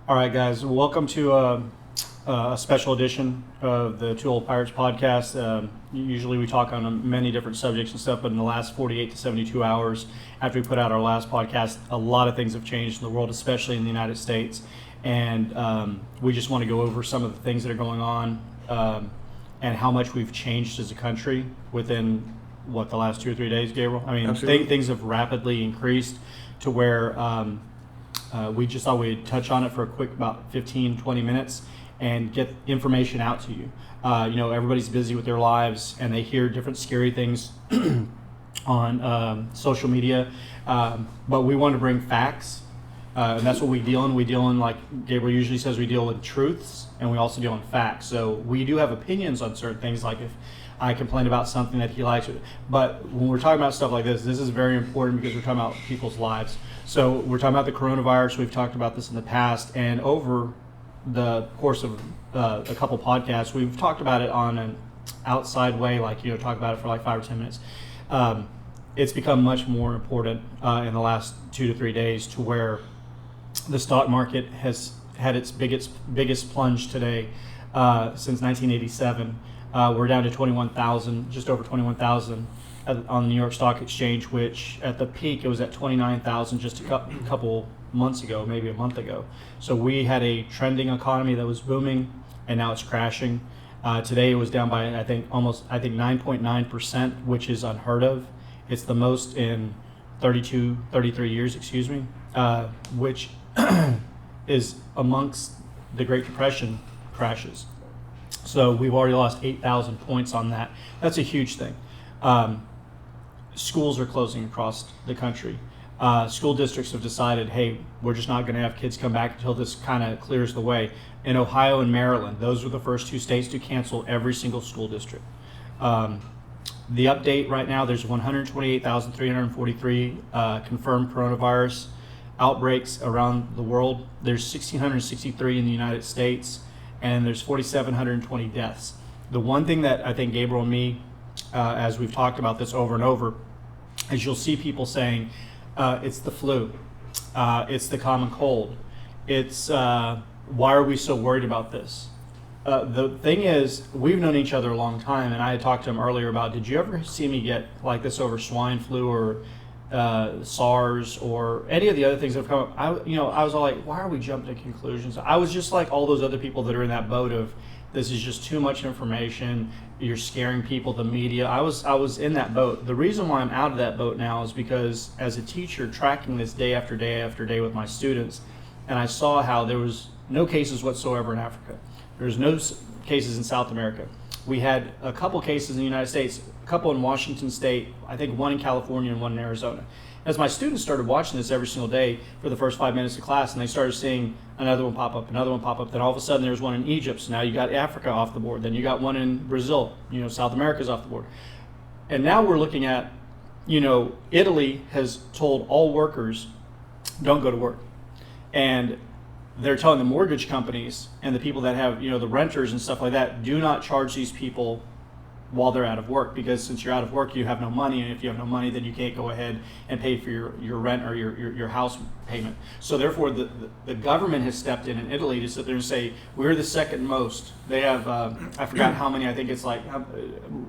All right, guys, welcome to a special edition of the Two Old Pirates podcast. Usually we talk on many different subjects and stuff, but in the last 48 to 72 hours after we put out our last podcast, a lot of things have changed in the world, especially in the United States. And we just want to go over some of the things that are going on and how much we've changed as a country within, the last 2 or 3 days, Gabriel? I mean, things have rapidly increased to where we just thought we'd touch on it for a quick about 15, 20 minutes and get information out to you. Everybody's busy with their lives and they hear different scary things on social media, but we want to bring facts, and that's what we deal in. We deal in, like Gabriel usually says, we deal in truths, and we also deal in facts. So we do have opinions on certain things, like if I complain about something that he likes, but when we're talking about stuff like this is very important because we're talking about people's lives. So we're talking about the coronavirus. We've talked about this in the past, and over the course of a couple podcasts, we've talked about it on an outside way, talk about it for like 5 or 10 minutes. It's become much more important in the last 2 to 3 days, to where the stock market has had its biggest plunge today since 1987. We're down to 21,000, just over 21,000 on the New York Stock Exchange, which at the peak it was at 29,000 just a couple months ago, maybe a month ago. So we had a trending economy that was booming, and now it's crashing. Today it was down by I think 9.9%, which is unheard of. It's the most in 33 years, which is amongst the Great Depression crashes. So we've already lost 8,000 points on that. That's a huge thing. Schools are closing across the country. School districts have decided, hey, we're just not going to have kids come back until this kind of clears the way. In Ohio and Maryland, those were the first 2 states to cancel every single school district. The update right now, there's 128,343 confirmed coronavirus outbreaks around the world. There's 1,663 in the United States, and there's 4,720 deaths. The one thing that I think Gabriel and me, as we've talked about this over and over, is you'll see people saying, it's the flu, it's the common cold, it's why are we so worried about this? The thing is, we've known each other a long time, and I had talked to him earlier about, did you ever see me get like this over swine flu or SARS or any of the other things that have come up? I was all like, why are we jumping to conclusions? I was just like all those other people that are in that boat of, this is just too much information, you're scaring people, the media. I was in that boat. The reason why I'm out of that boat now is because as a teacher tracking this day after day after day with my students, and I saw how there was no cases whatsoever in Africa. There's no cases in South America. We had a couple cases in the United States, a couple in Washington State, I think one in California and one in Arizona. As my students started watching this every single day for the first 5 minutes of class, and they started seeing another one pop up, then all of a sudden there's one in Egypt. So now you got Africa off the board. Then you got one in Brazil. South America's off the board. And now we're looking at, Italy has told all workers, don't go to work. And they're telling the mortgage companies and the people that have, the renters and stuff like that, do not charge these people while they're out of work, because since you're out of work, you have no money, and if you have no money, then you can't go ahead and pay for your rent or your house payment. So therefore, the government has stepped in Italy to sit there and say, we're the second most. They have, I forgot how many, I think it's like,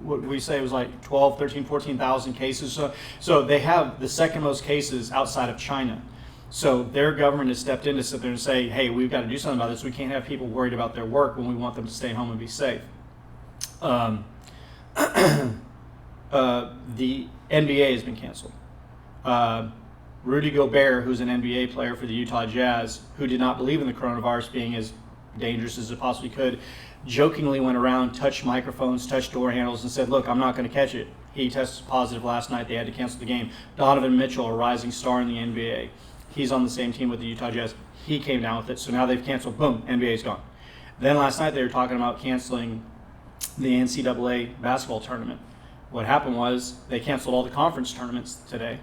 what we say it was like 12, 13, 14,000 cases. So they have the second most cases outside of China. So their government has stepped in to sit there and say, hey, we've got to do something about this. We can't have people worried about their work when we want them to stay home and be safe. The NBA has been canceled. Rudy Gobert, who's an NBA player for the Utah Jazz, who did not believe in the coronavirus being as dangerous as it possibly could, jokingly went around, touched microphones, touched door handles, and said, look, I'm not going to catch it. He tested positive last night. They had to cancel the game. Donovan Mitchell, a rising star in the NBA. He's on the same team with the Utah Jazz. He came down with it, so now they've canceled. Boom, NBA's gone. Then last night they were talking about canceling the NCAA basketball tournament. What happened was they canceled all the conference tournaments today.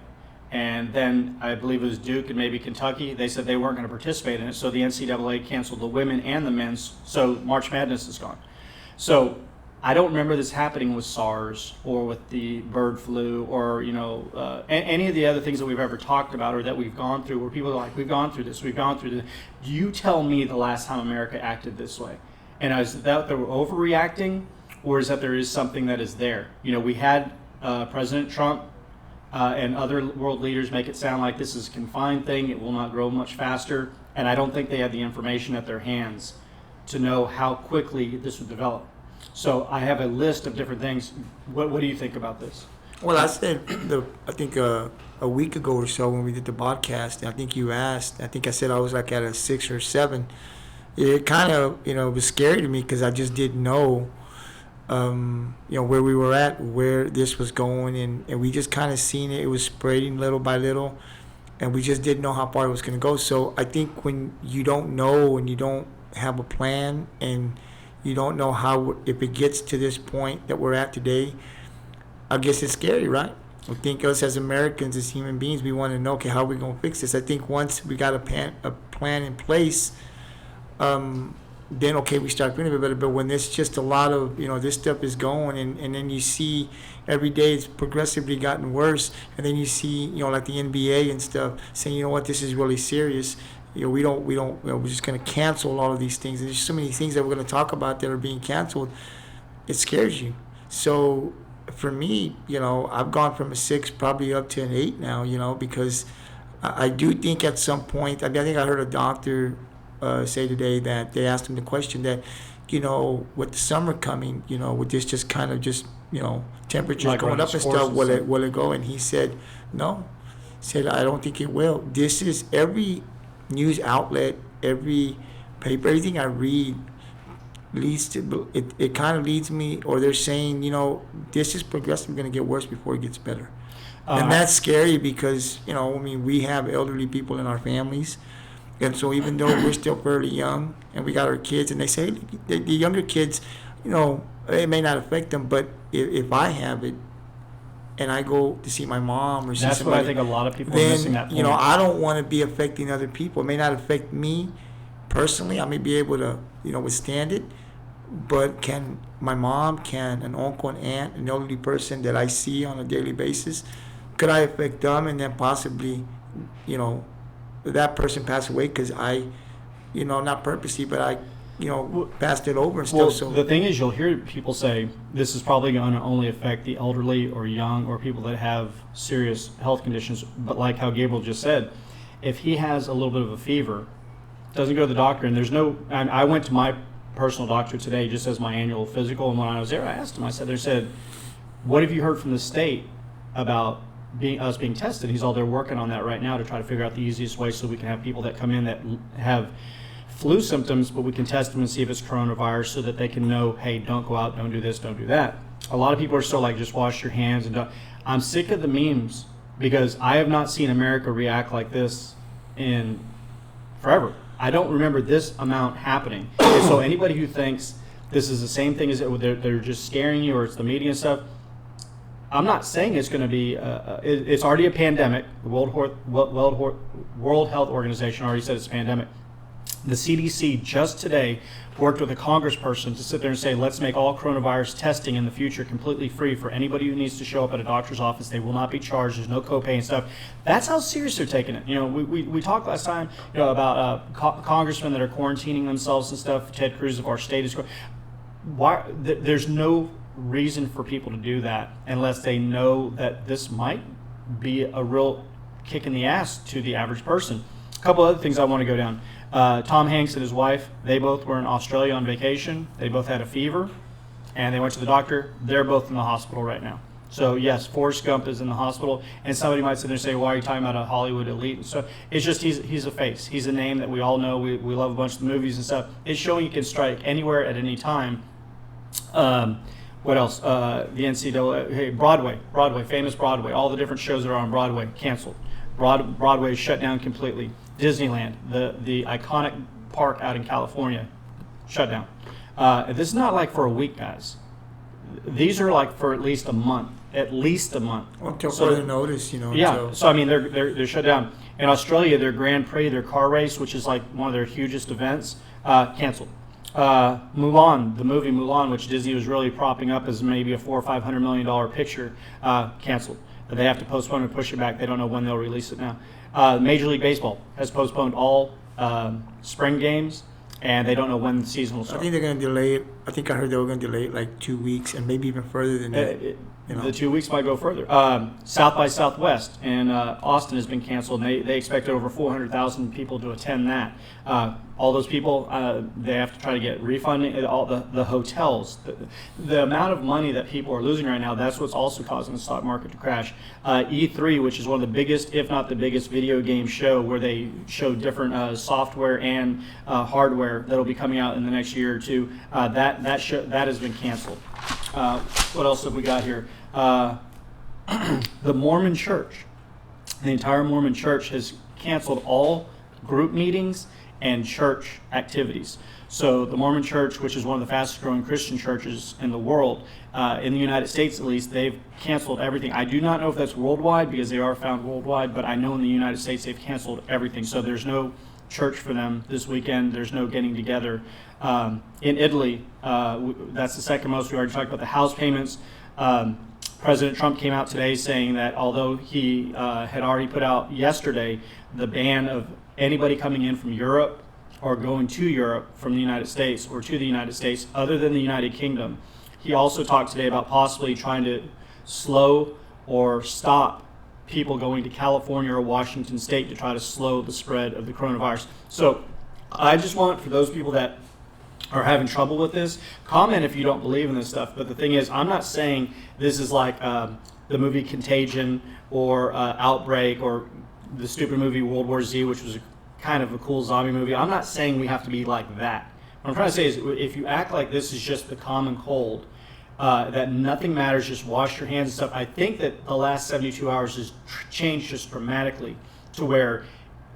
And then I believe it was Duke and maybe Kentucky. They said they weren't going to participate in it. So the NCAA canceled the women and the men's. So March Madness is gone. So I don't remember this happening with SARS or with the bird flu or any of the other things that we've ever talked about or that we've gone through, where people are like, we've gone through this. You tell me the last time America acted this way, and is that they were overreacting, or is that there is something that is there? We had President Trump and other world leaders make it sound like this is a confined thing. It will not grow much faster, and I don't think they had the information at their hands to know how quickly this would develop. So I have a list of different things. What do you think about this? Well, I said, I think a week ago or so when we did the podcast, I think you asked, I think I said I was like at a 6 or 7. It kind of, it was scary to me because I just didn't know, where we were at, where this was going, and we just kind of seen it. It was spreading little by little, and we just didn't know how far it was going to go. So I think when you don't know and you don't have a plan and you don't know how, if it gets to this point that we're at today, I guess it's scary, right? I think us as Americans, as human beings, we want to know, okay, how are we going to fix this? I think once we got a plan in place, then, okay, we start feeling a bit better. But when there's just a lot of, this stuff is going, and then you see every day it's progressively gotten worse, and then you see, like the NBA and stuff saying, this is really serious. We're just going to cancel all of these things. And there's so many things that we're going to talk about that are being canceled. It scares you. So for me, I've gone from a 6 probably up to an 8 now, because I do think at some point, I think I heard a doctor say today that they asked him the question that, with the summer coming, with this just kind of temperatures like going up and stuff, will it go? And he said, no. He said, I don't think it will. This is every news outlet, every paper, everything I read leads to it kind of leads me, or they're saying, this is progressively going to get worse before it gets better. And that's scary because, we have elderly people in our families. And so even though we're still fairly young and we got our kids, and they say the younger kids, it may not affect them, but if I have it and I go to see my mom or see that's somebody, what I think a lot of people are missing that point. I don't want to be affecting other people. It may not affect me personally. I may be able to, withstand it. But can my mom, can an uncle, an aunt, an elderly person that I see on a daily basis, could I affect them and then possibly, that person pass away because I, not purposely, but I, passed it over and stuff. Well, so the thing is, you'll hear people say this is probably going to only affect the elderly or young or people that have serious health conditions. But like how Gabriel just said, if he has a little bit of a fever, doesn't go to the doctor, and there's no. And I went to my personal doctor today just as my annual physical, and when I was there, I asked him. I said, "What have you heard from the state about us being tested?" He's all they're working on that right now to try to figure out the easiest way so we can have people that come in that have flu symptoms, but we can test them and see if it's coronavirus so that they can know, hey, don't go out, don't do this, don't do that. A lot of people are still like, just wash your hands. And don't. I'm sick of the memes because I have not seen America react like this in forever. I don't remember this amount happening. And so anybody who thinks this is the same thing as they're just scaring you or it's the media and stuff, I'm not saying it's going to be, it's already a pandemic. The World Health Organization already said it's a pandemic. The CDC just today worked with a congressperson to sit there and say, let's make all coronavirus testing in the future completely free for anybody who needs to show up at a doctor's office. They will not be charged. There's no copay and stuff. That's how serious they're taking it. We talked last time about congressmen that are quarantining themselves and stuff. Ted Cruz of our state is. Why? There's no reason for people to do that unless they know that this might be a real kick in the ass to the average person. A couple other things I want to go down. Tom Hanks and his wife, they both were in Australia on vacation. They both had a fever, and they went to the doctor. They're both in the hospital right now. So, yes, Forrest Gump is in the hospital, and somebody might sit there and say, why are you talking about a Hollywood elite? So it's just he's a face. He's a name that we all know. We love a bunch of the movies and stuff. It's showing you can strike anywhere at any time. What else? The NCAA, hey, Broadway, famous Broadway. All the different shows that are on Broadway, canceled. Broadway is shut down completely. Disneyland, the iconic park out in California, shut down. This is not like for a week, guys. These are like for at least a month. Until further notice, Yeah. So I mean, they're shut down. In Australia, their Grand Prix, their car race, which is like one of their hugest events, canceled. Mulan, the movie Mulan, which Disney was really propping up as maybe a $400 or $500 million picture, canceled. They have to postpone and push it back. They don't know when they'll release it now. Major League Baseball has postponed all spring games, and they don't know when the season will I start. think they're going to delay it. I think I heard they were going to delay it like 2 weeks and maybe even further than that. The 2 weeks might go further. South by Southwest in Austin has been canceled. And they expected over 400,000 people to attend that. All those people, they have to try to get refunding. All the hotels, the amount of money that people are losing right now, that's what's also causing the stock market to crash. E3, which is one of the biggest, if not the biggest, video game show where they show different software and hardware that'll be coming out in the next year or two, that has been canceled. What else have we got here? The Mormon Church, the entire Mormon Church has canceled all group meetings and church activities. So the Mormon Church, which is one of the fastest growing Christian churches in the world, in the United States at least, they've canceled everything. I do not know if that's worldwide because they are found worldwide, but I know in the United States they've canceled everything. So there's no church for them this weekend. There's no getting together. In Italy, that's the second most. We already talked about the house payments. President Trump came out today saying that although he had already put out yesterday the ban of anybody coming in from Europe or going to Europe from the United States or to the United States other than the United Kingdom, he also talked today about possibly trying to slow or stop people going to California or Washington State to try to slow the spread of the coronavirus. So I just want, for those people that are having trouble with this, comment if you don't believe in this stuff. But the thing is, I'm not saying this is like the movie Contagion or Outbreak or the stupid movie World War Z, which was kind of a cool zombie movie. I'm not saying we have to be like that. What I'm trying to say is if you act like this is just the common cold, that nothing matters, just wash your hands and stuff. I think that the last 72 hours has changed just dramatically to where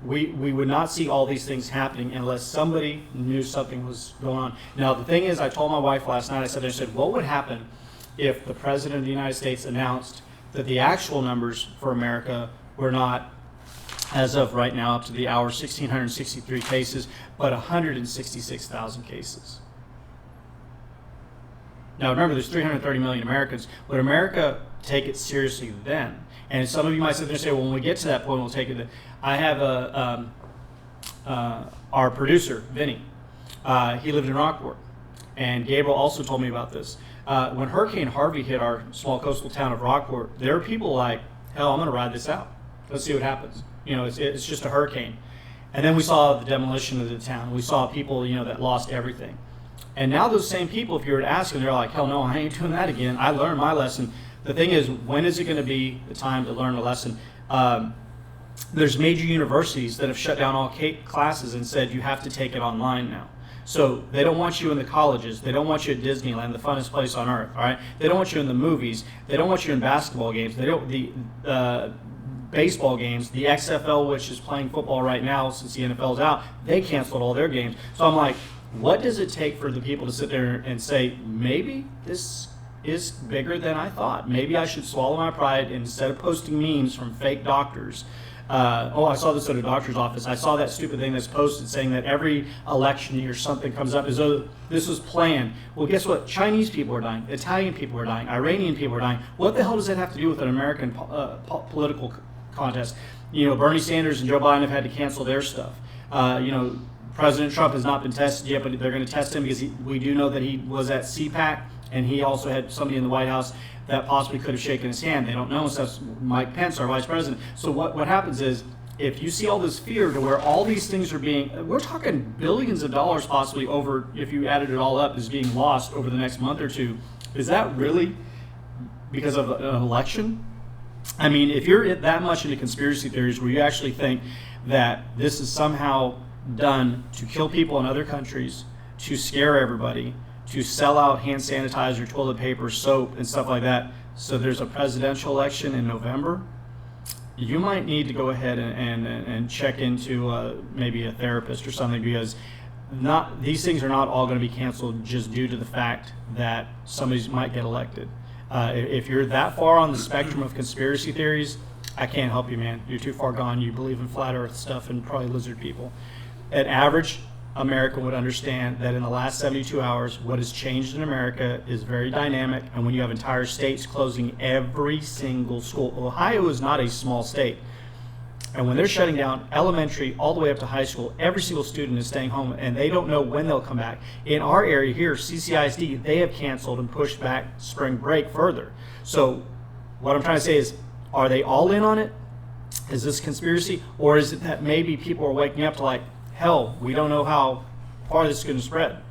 we would not see all these things happening unless somebody knew something was going on. Now, the thing is, I told my wife last night, I said, what would happen if the President of the United States announced that the actual numbers for America were not, as of right now, up to the hour, 1,663 cases, but 166,000 cases? Now, remember, there's 330 million Americans. Would America take it seriously then? And some of you might sit there and say, well, when we get to that point, we'll take it. I have our producer, Vinny. He lived in Rockport. And Gabriel also told me about this. When Hurricane Harvey hit our small coastal town of Rockport, there were people like, hell, I'm going to ride this out. Let's see what happens. You know, it's just a hurricane. And then we saw the demolition of the town. We saw people, that lost everything. And now those same people, if you were to ask them, they're like, hell no, I ain't doing that again. I learned my lesson. The thing is, when is it going to be the time to learn a lesson? There's major universities that have shut down all classes and said you have to take it online now. So they don't want you in the colleges. They don't want you at Disneyland, the funnest place on earth. All right. They don't want you in the movies. They don't want you in basketball games. They don't the baseball games. The XFL, which is playing football right now since the NFL's out, they canceled all their games. So I'm like, what does it take for the people to sit there and say, maybe this is bigger than I thought? Maybe I should swallow my pride and instead of posting memes from fake doctors. I saw this at a doctor's office. I saw that stupid thing that's posted saying that every election year something comes up as though this was planned. Well, guess what? Chinese people are dying. Italian people are dying. Iranian people are dying. What the hell does that have to do with an American political contest? Bernie Sanders and Joe Biden have had to cancel their stuff. President Trump has not been tested yet, but they're going to test him because we do know that he was at CPAC, and he also had somebody in the White House that possibly could have shaken his hand. They don't know, so that's Mike Pence, our vice president. So what happens is, if you see all this fear to where all these things are we're talking billions of dollars possibly over, if you added it all up, is being lost over the next month or two. Is that really because of an election? I mean, if you're that much into conspiracy theories where you actually think that this is somehow done to kill people in other countries, to scare everybody, to sell out hand sanitizer, toilet paper, soap, and stuff like that, so there's a presidential election in November, you might need to go ahead and check into maybe a therapist or something, because these things are not all going to be canceled just due to the fact that somebody might get elected. If you're that far on the spectrum of conspiracy theories, I can't help you, man. You're too far gone. You believe in flat earth stuff and probably lizard people. An average American would understand that in the last 72 hours, what has changed in America is very dynamic. And when you have entire states closing every single school, Ohio is not a small state. And when they're shutting down elementary all the way up to high school, every single student is staying home and they don't know when they'll come back. In our area here, CCISD, they have canceled and pushed back spring break further. So what I'm trying to say is, are they all in on it? Is this conspiracy? Or is it that maybe people are waking up to like, hell, we don't know how far this is going to spread?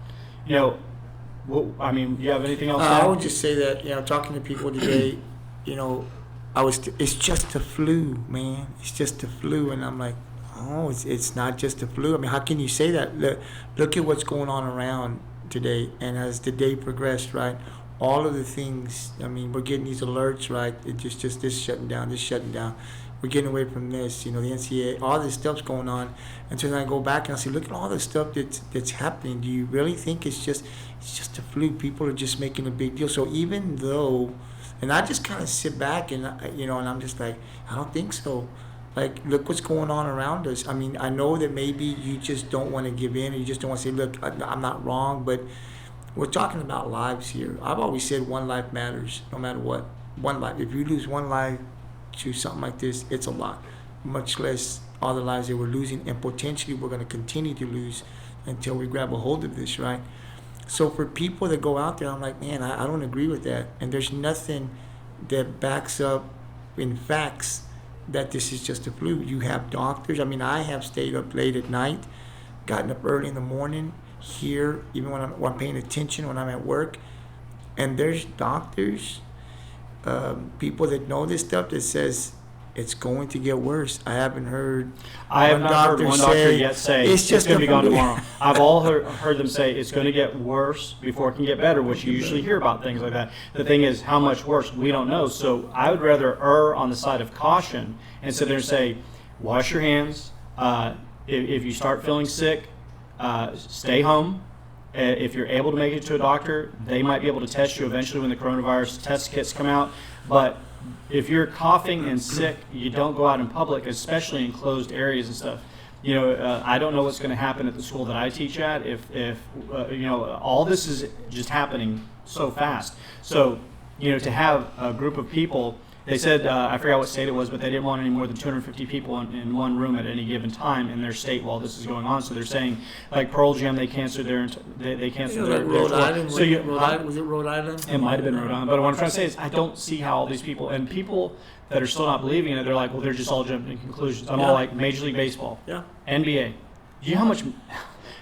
You know, I mean, do you have anything else to add? I would just say that, talking to people today, it's just the flu, man. It's just the flu. And I'm like, oh, it's not just the flu. I mean, how can you say that? Look at what's going on around today. And as the day progressed, right, all of the things, I mean, we're getting these alerts, right? It just this shutting down, this shutting down. We're getting away from this, the NCAA, all this stuff's going on. And so then I go back and I say, look at all the stuff that's happening. Do you really think it's just the flu? People are just making a big deal. So even though, and I just kind of sit back and, and I'm just like, I don't think so. Like, look what's going on around us. I mean, I know that maybe you just don't want to give in, or you just don't want to say, look, I'm not wrong, but we're talking about lives here. I've always said one life matters, no matter what. One life. If you lose one life to something like this, it's a lot, much less all the lives that we're losing, and potentially we're going to continue to lose until we grab a hold of this, right? So for people that go out there, I'm like, man, I don't agree with that. And there's nothing that backs up in facts that this is just a flu. You have doctors. I mean, I have stayed up late at night, gotten up early in the morning here, even when I'm paying attention when I'm at work. And there's doctors, people that know this stuff that says it's going to get worse. I haven't heard. I have not heard one doctor yet say it's going to be gone tomorrow. I've all heard them say it's going to get worse before it can get better, which you usually hear about things like that. The thing is, how much worse? We don't know. So I would rather err on the side of caution and sit there and say, wash your hands. If you start feeling sick, stay home. If you're able to make it to a doctor, they might be able to test you eventually when the coronavirus test kits come out. But if you're coughing and sick, you don't go out in public, especially in closed areas and stuff. I don't know what's going to happen at the school that I teach at if all this is just happening so fast. So, to have a group of people, they said, I forgot what state it was, but they didn't want any more than 250 people in one room at any given time in their state while this is going on. So they're saying, like Pearl Jam, they canceled their like Rhode Island. So was it Rhode Island? It might have been Rhode Island. But what I'm trying to say is, I don't see how all these people that are still not believing in it, they're like, well, they're just all jumping to conclusions. I'm all like Major League Baseball, NBA. Do you know how much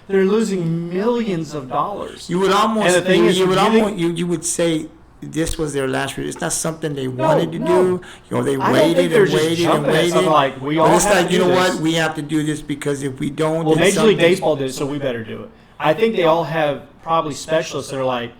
they're losing millions of dollars? You would almost, and the thing is, you would say this was their last year. It's not something they wanted to do. They waited and waited and waited. Like, but it's like, you know what? We have to do this because if we don't, well, Major League Baseball did it, so we better do it. I think they all have probably specialists that are like,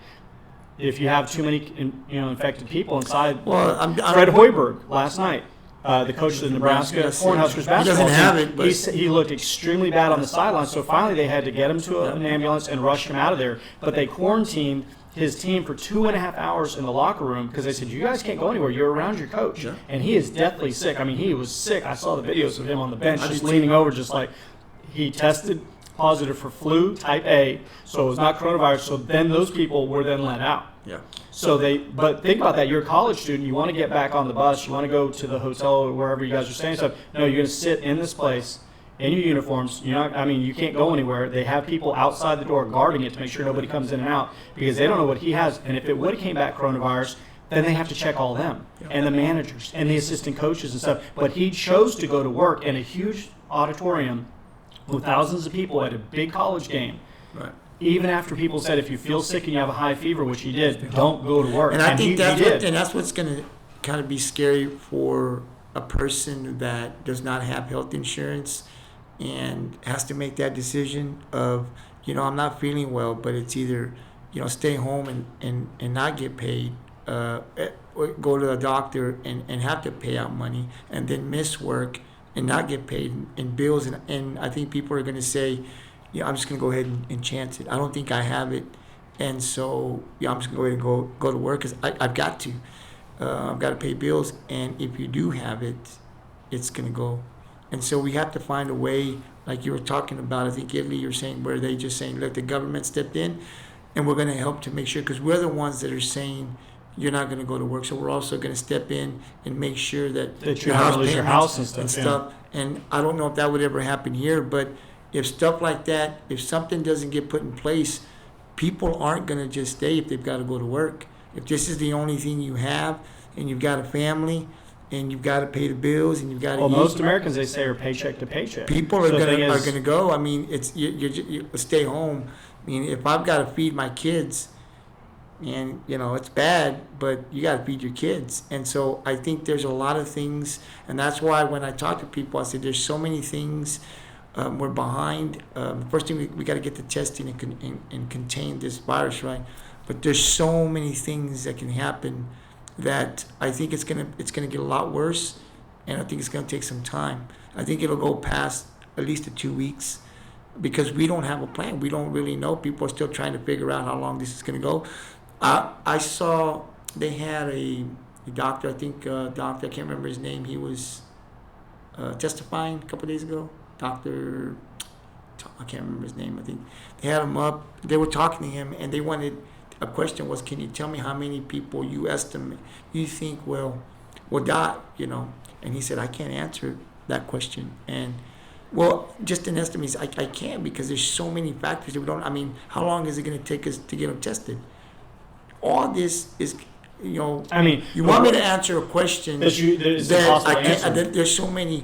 if you have too many, infected people inside. Well, Fred Hoiberg last night, the coach of the Nebraska Cornhuskers basketball team. He doesn't have it, but he looked extremely bad on the sideline. So finally, they had to get him to an ambulance and rush him out of there. But they quarantined his team for 2.5 hours in the locker room because they said, you guys can't go anywhere. You're around your coach. Yeah. And he is deathly sick. I mean, he was sick. I saw the videos of him on the bench just leaning over, just like he tested positive for flu type A. So it was not coronavirus. So then those people were then let out. Yeah. So but think about that. You're a college student. You want to get back on the bus. You want to go to the hotel or wherever you guys are staying. So no, you're going to sit in this place in your uniforms. You can't go anywhere. They have people outside the door guarding it to make sure nobody comes in and out because they don't know what he has. And if it would have came back coronavirus, then they have to check all them and the managers and the assistant coaches and stuff. But he chose to go to work in a huge auditorium with thousands of people at a big college game. Right. Even after people said, if you feel sick and you have a high fever, which he did, don't go to work. And I think that's what's going to kind of be scary for a person that does not have health insurance and has to make that decision of, I'm not feeling well, but it's either, stay home and not get paid, or go to a doctor and have to pay out money, and then miss work and not get paid in bills. And I think people are going to say, I'm just going to go ahead and chance it. I don't think I have it. And so, I'm just going to go ahead and go to work because I've got to. I've got to pay bills. And if you do have it, it's going to go. And so we have to find a way like you were talking about, I think Italy, you're saying, where they just saying, look, the government stepped in and we're going to help to make sure, because we're the ones that are saying you're not going to go to work. So we're also going to step in and make sure that you're not gonna lose your house and and stuff. stuff. And I don't know if that would ever happen here, but if stuff like that, if something doesn't get put in place, people aren't going to just stay if they've got to go to work. If this is the only thing you have and you've got a family and you've got to pay the bills and you've got to Well, eat, most Americans, they say, are paycheck to paycheck. people are So the gonna thing are is- gonna go. I mean, it's you stay home. I mean, if I've got to feed my kids, and it's bad, but you got to feed your kids. And so I think there's a lot of things, and that's why when I talk to people, I say there's so many things. We're behind. First thing we got to get the testing and contain this virus, right? But there's so many things that can happen that I think it's gonna get a lot worse, and I think it's gonna take some time. I think it'll go past at least the 2 weeks because we don't have a plan. We don't really know. People are still trying to figure out how long this is gonna go. I saw they had a doctor. I think doctor. I can't remember his name. He was testifying a couple days ago. Doctor. I can't remember his name. I think they had him up. They were talking to him, and they wanted. A question was, can you tell me how many people you estimate you think will die? And he said, I can't answer that question. And well, just an estimate, I can't, because there's so many factors that we don't. I mean, how long is it going to take us to get them tested? All this is, I mean, you want me to answer a question that it's that impossible I to can't. answer. There's so many.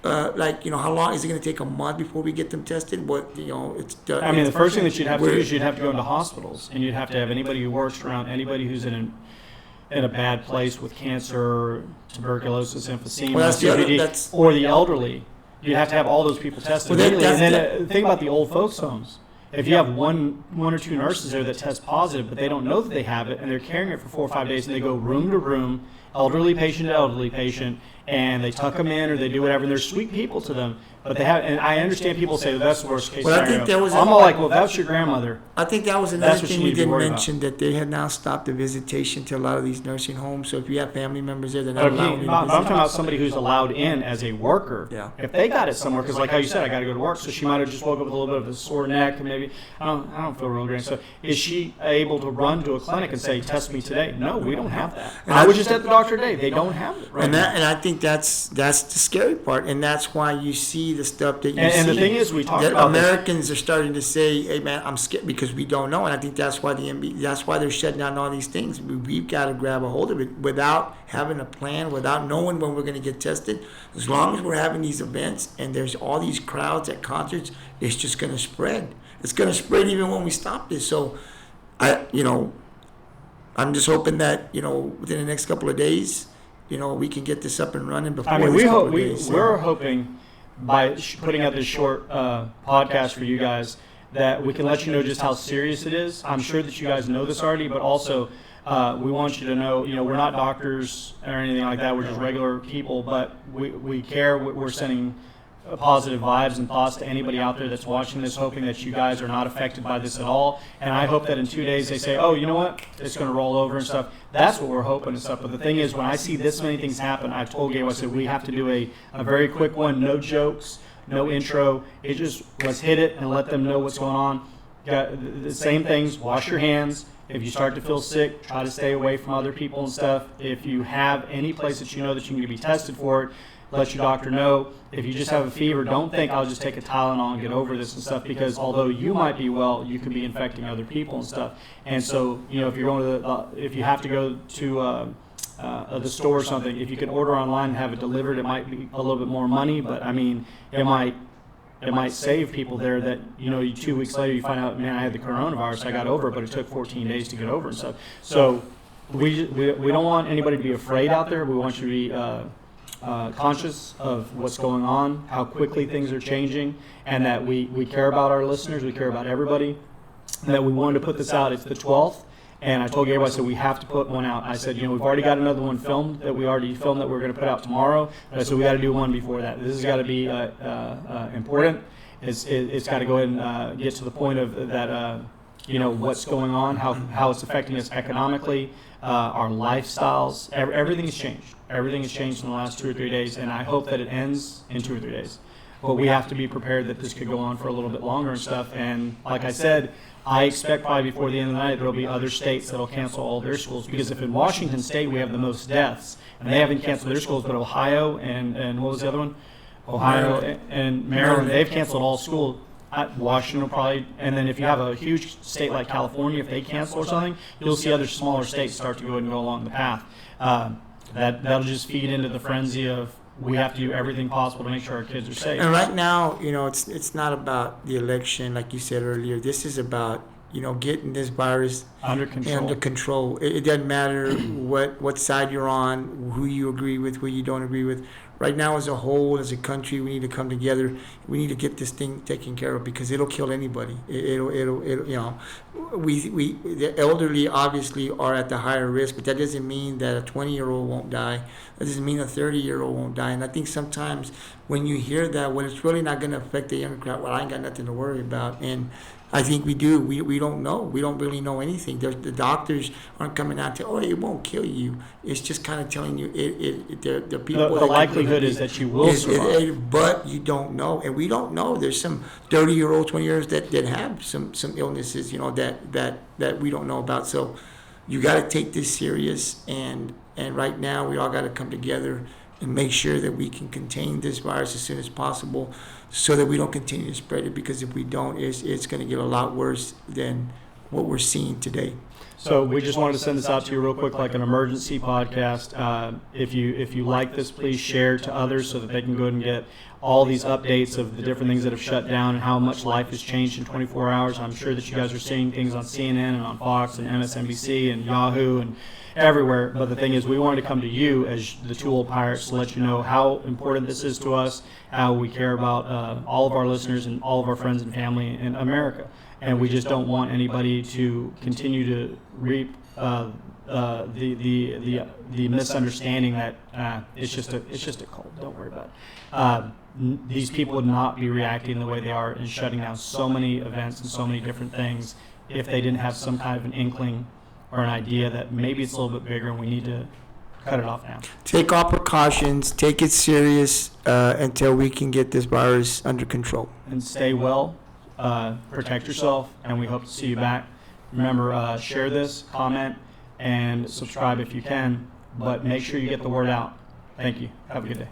How long is it going to take? A month before we get them tested? It's. I mean, the first thing that you'd have to do is you'd have to go into hospitals, and you'd have to have anybody who works around anybody who's in a bad place with cancer, tuberculosis, emphysema, Well, that's the other- COPD, that's- or the elderly. You'd have to have all those people tested Well, that- immediately. And that's then think about the old folks' homes. If you have one or two nurses there that test positive, but they don't know that they have it, and they're carrying it for 4 or 5 days, and they go room to room, elderly patient to elderly patient, and they tuck them in or they do whatever, and they're sweet people to them. But they have, and I understand people say that's the worst case Well, I scenario. think there was I'm all like, well, if that's your grandmother. I think that was another That's what thing you we need to didn't worry mention, that they had now stopped the visitation to a lot of these nursing homes. So if you have family members there, they're not But allowing you to I'm visit. talking about somebody who's allowed in as a worker. Yeah. If they got it somewhere, because like how you said, I got to go to work, so she might have just woke up with a little bit of a sore neck, and maybe I don't feel real great. So is she able to run to a clinic and say, test me today? No, we don't have that. And I I- was just at the doctor today. They don't have it right now. And I think that's the scary part, and that's why you see the stuff that you see. And the thing is, we talked that about this. Americans are starting to say, "Hey, man, I'm scared," because we don't know, and I think that's why that's why they're shutting down all these things. We've got to grab a hold of it without having a plan, without knowing when we're going to get tested. As long as we're having these events and there's all these crowds at concerts, it's just going to spread. It's going to spread even when we stop this. So, I'm just hoping that within the next couple of days, we can get this up and running before. I mean, this couple of we're hoping by putting out this short podcast for you guys that we can let you know just how serious it is. I'm sure that you guys know this already, but also we want you to know, we're not doctors or anything like that. We're just regular people, but we care. We're sending positive vibes and thoughts to anybody out there that's watching this, hoping that you guys are not affected by this at all. And I hope that in 2 days they say, oh, you know what, it's going to roll over and stuff. That's what we're hoping and stuff. But the thing is, when I see this many things happen, I told Gabe, I said, we have to do a very quick one, no jokes, no intro. It just, let's hit it and let them know what's going on. Got the same things, wash your hands. If you start to feel sick, try to stay away from other people and stuff. If you have any place that you know that you can be tested for it, let your doctor know. If you just have a fever, don't think I'll just take a Tylenol and get over this and stuff, because although you might be well, you could be infecting other people and stuff. And so, if you're going to if you have to go to the store or something, if you can order online and have it delivered, it might be a little bit more money, but I mean, it might save people there that, 2 weeks later you find out, man, I had the coronavirus, I got over it, but it took 14 days to get over it and stuff. So we don't want anybody to be afraid out there. We want you to be conscious of what's going on, how quickly things are changing, and that we care about our listeners, we care about everybody, and that we wanted to put this out. It's the 12th, and I told Gabriel, I said, we have to put one out. I said, we've already got another one filmed that we're going to put out tomorrow, but I said, we got to do one before that. This has got to be important. It's got to go ahead and get to the point of that, what's going on, how it's affecting us economically, our lifestyles. Everything has changed. Everything has changed in the last 2 or 3 days, and I hope that it ends in 2 or 3 days. but we have to be prepared that this could go on for a little bit longer and stuff. And like I said, I expect probably before the end of the night, there'll be other states that'll cancel all their schools, because if in Washington State we have the most deaths, and they haven't canceled their schools, but Ohio and what was the other one? Ohio and Maryland, they've canceled all schools. Washington will probably, and then if you have a huge state like California, if they cancel or something, you'll see other smaller states start to go and go along the path. That'll just feed into the frenzy of we have to do everything possible to make sure our kids are safe. And right now, it's not about the election, like you said earlier. This is about, getting this virus Under control. under control. It doesn't matter what side you're on, who you agree with, who you don't agree with. Right now, as a whole, as a country, we need to come together. We need to get this thing taken care of, because it'll kill anybody. It'll the elderly obviously are at the higher risk, but that doesn't mean that a 20-year-old won't die. That doesn't mean a 30-year-old won't die. And I think sometimes when you hear that, when it's really not going to affect the younger crowd, well, I ain't got nothing to worry about. And I think we do. We don't know. We don't really know anything. The doctors aren't coming out to, it won't kill you. It's just kind of telling you the people. The likelihood is that you will survive. But you don't know, and we don't know. There's some 30-year-olds, 20-year-olds that have some illnesses, that we don't know about. So you got to take this serious, and right now we all got to come together and make sure that we can contain this virus as soon as possible, so that we don't continue to spread it, because if we don't, it's going to get a lot worse than what we're seeing today. So we just wanted to send this out to you real quick, like an emergency podcast. If you like this, please share to others so that they can go and get all these updates of the different things that have shut down and how much life has changed in 24 hours. I'm sure that you guys are seeing things on CNN and on Fox and MSNBC and Yahoo and everywhere. But the thing is, we wanted to come to you as the Two Old Pirates to let you know how important this is to us, how we care about all of our listeners and all of our friends and family in America. And we just don't want anybody to continue to reap the misunderstanding that it's just a cold. Don't worry about it. These people would not be reacting the way they are and shutting down so many events and so many different things if they didn't have some kind of an inkling or an idea that maybe it's a little bit bigger and we need to cut it off now. Take all precautions. Take it serious until we can get this virus under control. And stay well. Protect yourself, and we hope to see you back. Remember, share this, comment, and subscribe if you can, but make sure you get the word out. Thank you. Have a good day.